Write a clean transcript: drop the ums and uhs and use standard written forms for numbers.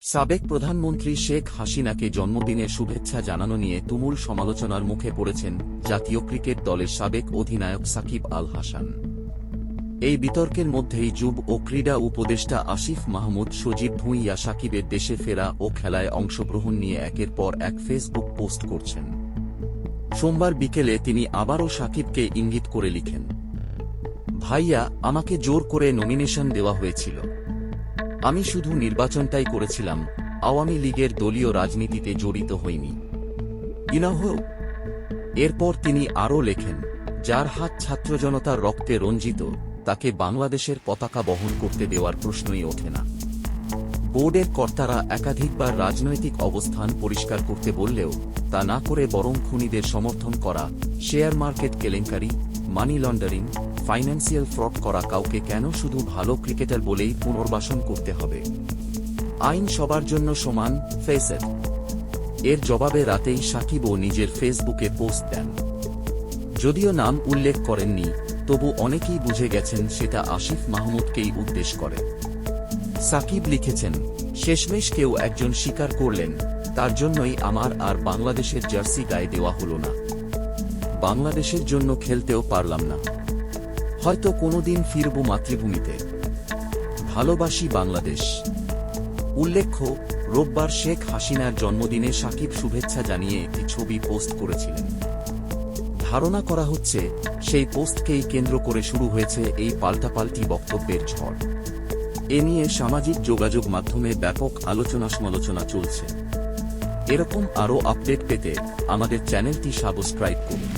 সাবেক প্রধানমন্ত্রী শেখ হাসিনাকে জন্মদিনের শুভেচ্ছা জানানো নিয়ে তুমুল সমালোচনার মুখে পড়েছেন জাতীয় ক্রিকেট দলের সাবেক অধিনায়ক সাকিব আল হাসান। এই বিতর্কের মধ্যেই যুব ও ক্রীড়া উপদেষ্টা আসিফ মাহমুদ সজীব ভুঁইয়া সাকিবের দেশে ফেরা ও খেলায় অংশগ্রহণ নিয়ে একের পর এক ফেসবুক পোস্ট করছেন। সোমবার বিকেলে তিনি আবারও সাকিবকে ইঙ্গিত করে লিখেন, ভাইয়া, আমাকে জোর করে নমিনেশন দেওয়া হয়েছিল। আমি শুধু নির্বাচনটাই করেছিলাম, আওয়ামী লীগের দলীয় রাজনীতিতে জড়িত হইনি। এরপর তিনি আরও লেখেন, যার হাত ছাত্র জনতার রক্তে রঞ্জিত, তাকে বাংলাদেশের পতাকা বহন করতে দেওয়ার প্রশ্নই ওঠে না। বোর্ডের কর্তারা একাধিকবার রাজনৈতিক অবস্থান পরিষ্কার করতে বললেও তা না করে বরং খুনিদের সমর্থন করা, শেয়ার মার্কেট কেলেঙ্কারি, মানি লন্ডারিং, ফাইন্যান্সিয়াল ফ্রড করা কাউকে কেন শুধু ভালো ক্রিকেটার বলেই পুনর্বাসন করতে হবে? আইন সবার জন্য সমান, ফেসেট। এর জবাবে রাতেই সাকিবও নিজের ফেসবুকে পোস্ট দেন। যদিও নাম উল্লেখ করেননি, তবু অনেকেই বুঝে গেছেন সেটা আসিফ মাহমুদকেই উদ্দেশ করে। সাকিব লিখেছেন, শেষমেশ কেউ একজন স্বীকার করলেন, তার জন্যই আমার আর বাংলাদেশের জার্সি গায়ে দেওয়া হলো না। বাংলাদেশের জন্য খেলতেও পারলাম না। হয়তো কোনোদিন ফিরব মাতৃভূমিতে। ভালোবাসি বাংলাদেশ। উল্লেখ্য, রোববার শেখ হাসিনার জন্মদিনে সাকিব শুভেচ্ছা জানিয়ে একটি ছবি পোস্ট করেছিলেন। ধারণা করা হচ্ছে, সেই পোস্টকেই কেন্দ্র করে শুরু হয়েছে এই পাল্টাপাল্টি বক্তব্যের ঝড়। এ নিয়ে সামাজিক যোগাযোগ মাধ্যমে ব্যাপক আলোচনা সমালোচনা চলছে। এরকম আরও আপডেট পেতে আমাদের চ্যানেলটি সাবস্ক্রাইব করুন।